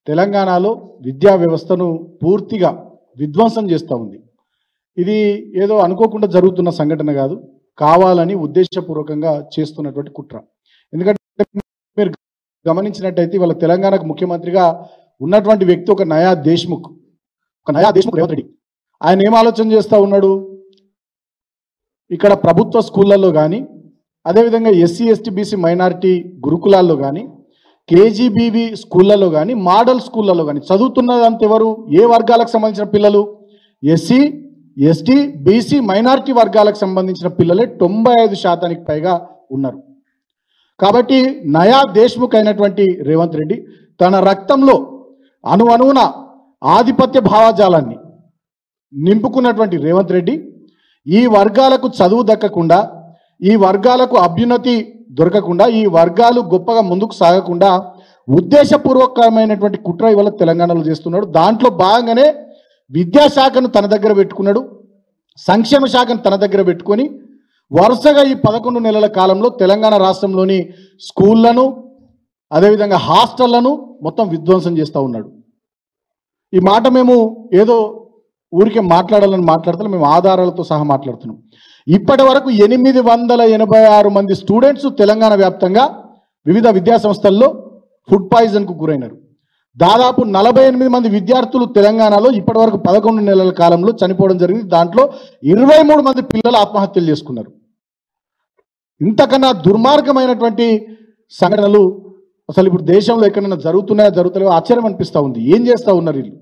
తెలంగాణలో విద్యా వ్యవస్థను పూర్తిగా విధ్వంసం చేస్తూ ఉంది. ఇది ఏదో అనుకోకుండా జరుగుతున్న సంఘటన కాదు, కావాలని ఉద్దేశపూర్వకంగా చేస్తున్నటువంటి కుట్ర. ఎందుకంటే మీరు గమనించినట్టయితే వాళ్ళ తెలంగాణకు ముఖ్యమంత్రిగా ఉన్నటువంటి వ్యక్తి ఒక నయా దేశ్ముఖ్ రేవంత్ రెడ్డి. ఆయన ఏం ఆలోచన చేస్తూ ఉన్నాడు, ఇక్కడ ప్రభుత్వ స్కూళ్ళల్లో కానీ, అదేవిధంగా ఎస్సీ ఎస్టీ బీసీ మైనారిటీ గురుకులాల్లో కానీ, కేజీబీవీ స్కూళ్ళల్లో కానీ, మోడల్ స్కూళ్ళల్లో కానీ చదువుతున్నదంత ఎవరు, ఏ వర్గాలకు సంబంధించిన పిల్లలు? ఎస్సీ ఎస్టీ బీసీ మైనారిటీ వర్గాలకు సంబంధించిన పిల్లలే 95% పైగా ఉన్నారు. కాబట్టి నయా దేశ్ముఖ్ అయినటువంటి రేవంత్ రెడ్డి తన రక్తంలో అణువణువున ఆధిపత్య భావజాలాన్ని నింపుకున్నటువంటి రేవంత్ రెడ్డి ఈ వర్గాలకు చదువు దక్కకుండా, ఈ వర్గాలకు అభ్యున్నతి దొరకకుండా, ఈ వర్గాలు గొప్పగా ముందుకు సాగకుండా ఉద్దేశపూర్వకమైనటువంటి కుట్ర ఇవాళ తెలంగాణలో చేస్తున్నాడు. దాంట్లో భాగంగానే విద్యాశాఖను తన దగ్గర పెట్టుకున్నాడు, సంక్షేమ శాఖను తన దగ్గర పెట్టుకొని వరుసగా ఈ 11 నెలల కాలంలో తెలంగాణ రాష్ట్రంలోని స్కూళ్లను, అదేవిధంగా హాస్టళ్లను మొత్తం విధ్వంసం చేస్తూ ఉన్నాడు. ఈ మాట మేము ఏదో ఊరికే మాట్లాడాలని మాట్లాడుతున్నాం, మేము ఆధారాలతో సహా మాట్లాడుతున్నాం. ఇప్పటి వరకు 886 మంది స్టూడెంట్స్ తెలంగాణ వ్యాప్తంగా వివిధ విద్యా సంస్థల్లో ఫుడ్ పాయిజన్కు గురైనారు. దాదాపు 48 మంది విద్యార్థులు తెలంగాణలో ఇప్పటి వరకు 11 నెలల కాలంలో చనిపోవడం జరిగింది. దాంట్లో 23 మంది పిల్లలు ఆత్మహత్యలు చేసుకున్నారు. ఇంతకన్నా దుర్మార్గమైనటువంటి సంఘటనలు అసలు ఇప్పుడు దేశంలో ఎక్కడైనా జరుగుతున్నాయో జరుగుతలేవో ఆశ్చర్యం అనిపిస్తూ ఉంది. ఏం చేస్తూ ఉన్నారు వీళ్ళు?